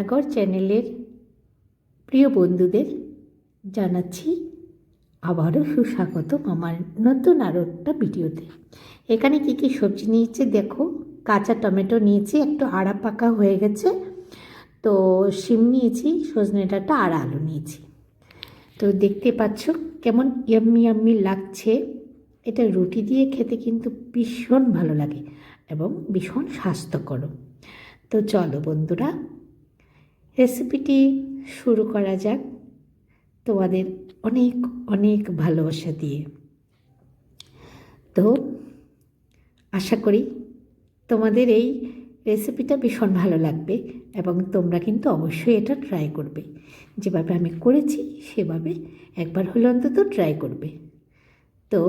রান্নাঘর চ্যানেলের প্রিয় বন্ধুদের জানাচ্ছি আবারও সুস্বাগতম আমার নতুন আরও একটা ভিডিওতে। এখানে কী কী সবজি নিয়েছি দেখো। কাঁচা টমেটো নিয়েছি, একটু আড়া পাকা হয়ে গেছে। তো শিম নিয়েছি, সজনে ডাঁটা আর আলু নিয়েছি। তো দেখতে পাচ্ছ কেমন ইয়াম্মি ইয়াম্মি লাগছে। এটা রুটি দিয়ে খেতে কিন্তু ভীষণ ভালো লাগে এবং ভীষণ স্বাস্থ্যকর। তো চলো বন্ধুরা, রেসিপিটি শুরু করা যাক তোমাদের অনেক অনেক ভালোবাসা দিয়ে। তো আশা করি তোমাদের এই রেসিপিটা ভীষণ ভালো লাগবে এবং তোমরা কিন্তু অবশ্যই এটা ট্রাই করবে। যেভাবে আমি করেছি সেভাবে একবার হলে অন্তত ট্রাই করবে। তো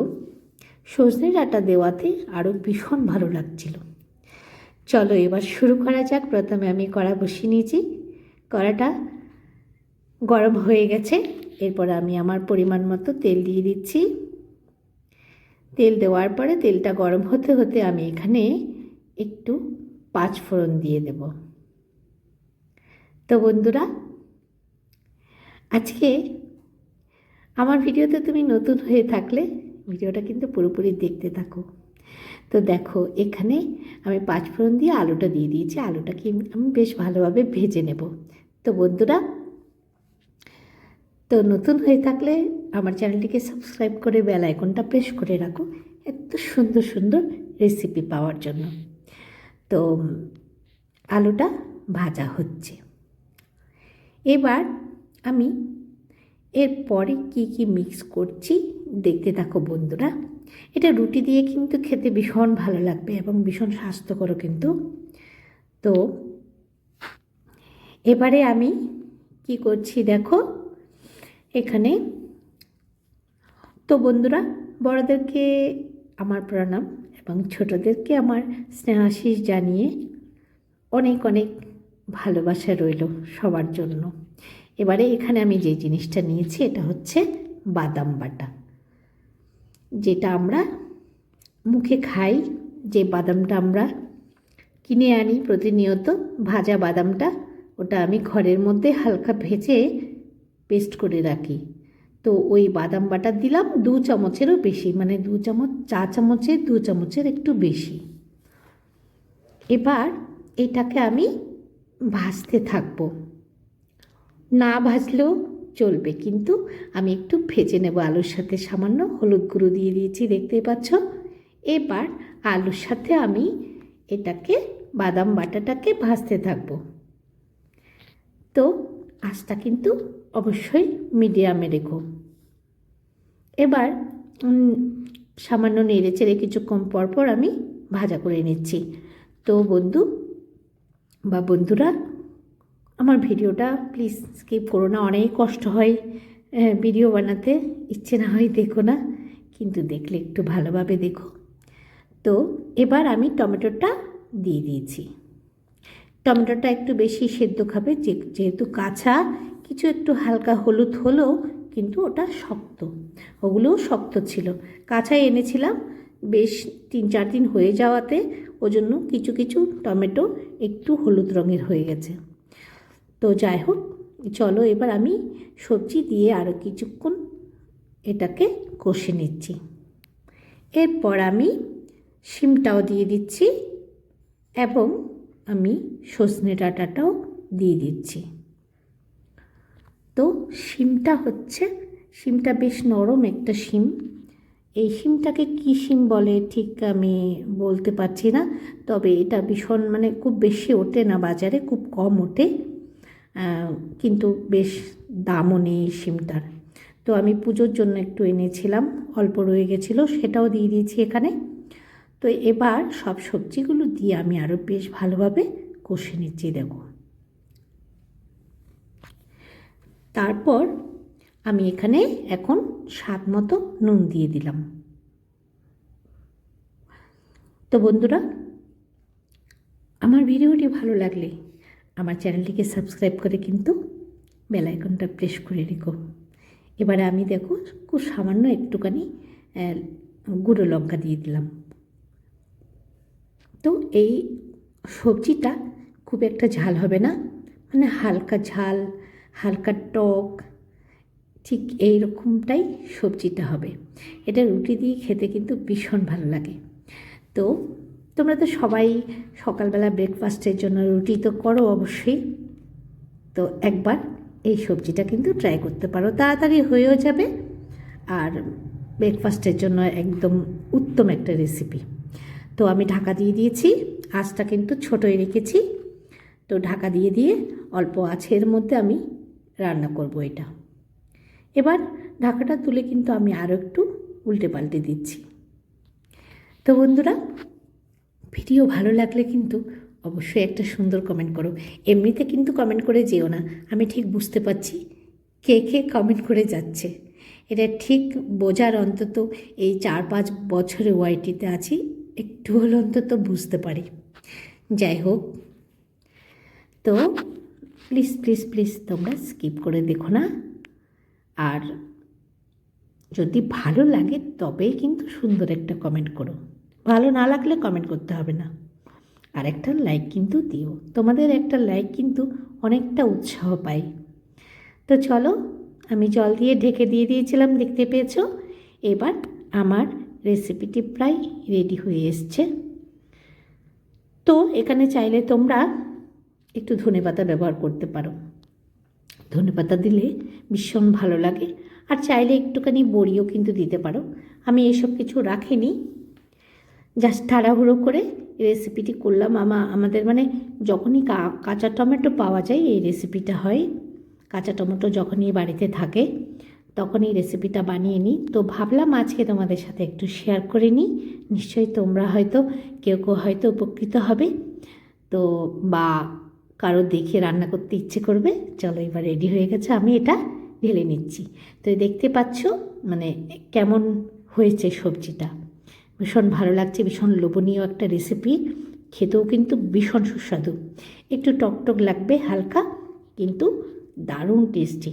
সজনে ডাঁটা দেওয়াতে আরও ভীষণ ভালো লাগছিল। চলো এবার শুরু করা যাক। প্রথমে আমি কড়া বসিয়ে নিয়েছি, কড়াটা গরম হয়ে গেছে। এরপর আমি আমার পরিমাণ মতো তেল দিয়ে দিচ্ছি। তেল দেওয়ার পরে তেলটা গরম হতে হতে আমি এখানে একটু 5 ফোড়ন দিয়ে দেব। তো বন্ধুরা, আজকে আমার ভিডিওতে তুমি নতুন হয়ে থাকলে ভিডিওটা কিন্তু পুরোপুরি দেখতে থাকো। তো দেখো এখানে আমি 5 ফোড়ন দিয়ে আলুটা দিয়ে দিয়েছি। আলুটাকে আমি বেশ ভালোভাবে ভেজে নেব। তো বন্ধুরা, তো নতুন হয়ে থাকলে আমার চ্যানেলটিকে সাবস্ক্রাইব করে বেল আইকনটা প্রেস করে রাখো এত সুন্দর সুন্দর রেসিপি পাওয়ার জন্য। তো আলুটা ভাজা হচ্ছে। এবার আমি এরপরে কি কি মিক্স করছি দেখতে থাকো বন্ধুরা। এটা রুটি দিয়ে কিন্তু খেতে ভীষণ ভালো লাগবে এবং ভীষণ স্বাস্থ্যকর কিন্তু। তো এবারে আমি কি করছি দেখো এখানে। তো বন্ধুরা, বড়দেরকে আমার প্রণাম এবং ছোটদেরকে আমার স্নেহাশিস জানিয়ে অনেক অনেক ভালোবাসা রইল সবার জন্য। এবারে এখানে আমি যে জিনিসটা নিয়েছি এটা হচ্ছে বাদাম বাটা, যেটা আমরা মুখে খাই। যে বাদামটা আমরা কিনে আনি প্রতিনিয়ত, ভাজা বাদামটা, ওটা আমি ঘরের মধ্যে হালকা ভেজে পেস্ট করে রাখি। তো ওই বাদাম বাটা দিলাম 2 চামচেরও বেশি, মানে 2 চামচ, চা চামচের 2 চামচের একটু বেশি। এবার এটাকে আমি ভাজতে থাকবো। না ভাজলেও চলবে, কিন্তু আমি একটু ভেজে নেব। আলুর সাথে সামান্য হলুদ গুঁড়ো দিয়ে দিয়েছি, দেখতেই পাচ্ছ। এবার আলুর সাথে আমি এটাকে বাদাম বাটাটাকে ভাজতে থাকবো। তো আঁচটা কিন্তু অবশ্যই মিডিয়ামে রেখো। এবার সামান্য নেড়ে চেড়ে কিছুক্ষণ পরপর আমি ভাজা করে নিচ্ছি। তো বন্ধুরা, আমার ভিডিওটা প্লিজ স্কিপ করো না। অনেক কষ্ট হয় ভিডিও বানাতে, ইচ্ছে না হয় দেখো না, কিন্তু দেখলে একটু ভালোভাবে দেখো। তো এবার আমি টমেটোটা দিয়ে দিয়েছি। টমেটোটা একটু বেশি সেদ্ধ খাবে, যেহেতু কাঁচা, কিছু একটু হালকা হলুদ হলেও কিন্তু ওটা শক্ত, ওগুলোও শক্ত ছিল। কাঁচাই এনেছিলাম, বেশ 3-4 দিন হয়ে যাওয়াতে ওজন্য কিছু কিছু টমেটো একটু হলুদ রঙের হয়ে গেছে। তো যাই হোক, চলো এবার আমি সবজি দিয়ে আরও কিছুক্ষণ এটাকে কষে নিচ্ছি। এরপর আমি শিমটাও দিয়ে দিচ্ছি এবং আমি সজনে ডাঁটাটাও দিয়ে দিচ্ছি। তো শিমটা বেশ নরম একটা শিম। এই শিমটাকে কী শিম বলে ঠিক আমি বলতে পারছি না, তবে এটা ভীষণ, মানে খুব বেশি ওঠে না বাজারে, খুব কম ওঠে, কিন্তু বেশ দামও নেই শিমটার। তো আমি পুজোর জন্য একটু এনেছিলাম, অল্প রয়ে গেছিলো, সেটাও দিয়ে দিয়েছি এখানে। তো এবার সব সবজিগুলো দিয়ে আমি আরও বেশ ভালোভাবে কষে নিচ্ছি দেখো। তারপর আমি এখানে এখন স্বাদ মতো নুন দিয়ে দিলাম। তো বন্ধুরা, আমার ভিডিওটি ভালো লাগলে আমার চ্যানেলটিকে সাবস্ক্রাইব করে কিন্তু বেল আইকনটা প্রেস করে রেখো। এবারে আমি দেখো খুব সামান্য একটুখানি গুঁড়ো লঙ্কা দিয়ে দিলাম। তো এই সবজিটা খুব একটা ঝাল হবে না, মানে হালকা ঝাল, হালকা টক, ঠিক এই রকমটাই সবজিটা হবে। এটা রুটি দিয়ে খেতে কিন্তু ভীষণ ভালো লাগে। তো তোমরা তো সবাই সকালবেলা ব্রেকফাস্টের জন্য রুটি তো করো অবশ্যই, তো একবার এই সবজিটা কিন্তু ট্রাই করতে পারো, তাড়াতাড়ি হয়েও যাবে আর ব্রেকফাস্টের জন্য একদম উত্তম একটা রেসিপি। তো আমি ঢাকা দিয়ে দিয়েছি, আঁচটা কিন্তু ছোটোই রেখেছি। তো ঢাকা দিয়ে দিয়ে অল্প আঁচের মধ্যে আমি রান্না করব এটা। এবার ঢাকাটা তুলে কিন্তু আমি আরও একটু উল্টে পাল্টে দিচ্ছি। তো বন্ধুরা, ভিডিও ভালো লাগলে কিন্তু অবশ্যই একটা সুন্দর কমেন্ট করো। এমনিতে কিন্তু কমেন্ট করে যেও না, আমি ঠিক বুঝতে পারছি কে কে কমেন্ট করে যাচ্ছে। এটা ঠিক বোঝার অন্তত এই 4-5 বছরে ওয়াইটিতে আছি, একটু হলে অন্তত বুঝতে পারি। যাই হোক, তো প্লিজ প্লিজ প্লিজ তোমরা স্কিপ করে দেখো না, আর যদি ভালো লাগে তবেই কিন্তু সুন্দর একটা কমেন্ট করো, ভালো না লাগলে কমেন্ট করতে হবে না। আর একটা লাইক কিন্তু দিও, তোমাদের একটা লাইক কিন্তু অনেকটা উৎসাহ পাই। তো চলো, আমি জল দিয়ে ঢেকে দিয়ে দিয়েছিলাম, দেখতে পেয়েছো। এবার আমার রেসিপিটি প্রায় রেডি হয়ে এসছে। তো এখানে চাইলে তোমরা একটু ধনেপাতা ব্যবহার করতে পারো, ধনেপাতা দিলে ভীষণ ভালো লাগে। আর চাইলে একটুখানি বড়িও কিন্তু দিতে পারো। আমি এসব কিছু রাখিনি, জাস্ট তাড়াহুড়ো করে রেসিপিটি করলাম। আমাদের মানে যখনই কাঁচা টমেটো পাওয়া যায় এই রেসিপিটা হয়। কাঁচা টমেটো যখনই বাড়িতে থাকে তখনই রেসিপিটা বানিয়ে নিই। তো ভাবলাম আজকে তোমাদের সাথে একটু শেয়ার করে নিই, নিশ্চয়ই তোমরা হয়তো কেউ কেউ হয়তো উপকৃত হবে, তো বা কারো দেখে রান্না করতে ইচ্ছে করবে। চলো, এবার রেডি হয়ে গেছে, আমি এটা ঢেলে নিচ্ছি। তো দেখতে পাচ্ছ মানে কেমন হয়েছে সবজিটা, ভীষণ ভালো লাগছে, ভীষণ লোভনীয় একটা রেসিপি, খেতেও কিন্তু ভীষণ সুস্বাদু। একটু টকটক লাগবে হালকা, কিন্তু দারুণ টেস্টি।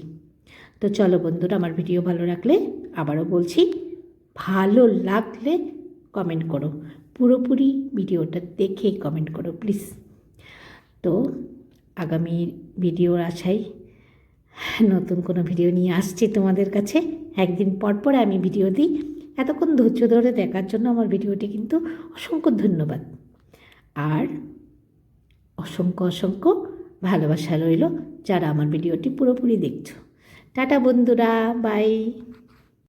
তো চলো বন্ধুরা, আমার ভিডিও ভালো লাগলে আবারও বলছি, ভালো লাগলে কমেন্ট করো, পুরোপুরি ভিডিওটা দেখে কমেন্ট করো প্লিজ। তো আগামী ভিডিওর আশায় নতুন কোনো ভিডিও নিয়ে আসছি তোমাদের কাছে। একদিন পর পর আমি ভিডিও দিই, এতক্ষণ ধৈর্য ধরে দেখার জন্য আমার ভিডিওটি কিন্তু অসংখ্য ধন্যবাদ। আর অসংখ্য অসংখ্য ভালোবাসা রইল যারা আমার ভিডিওটি পুরোপুরি দেখছো। টাটা বন্ধুরা, বাই।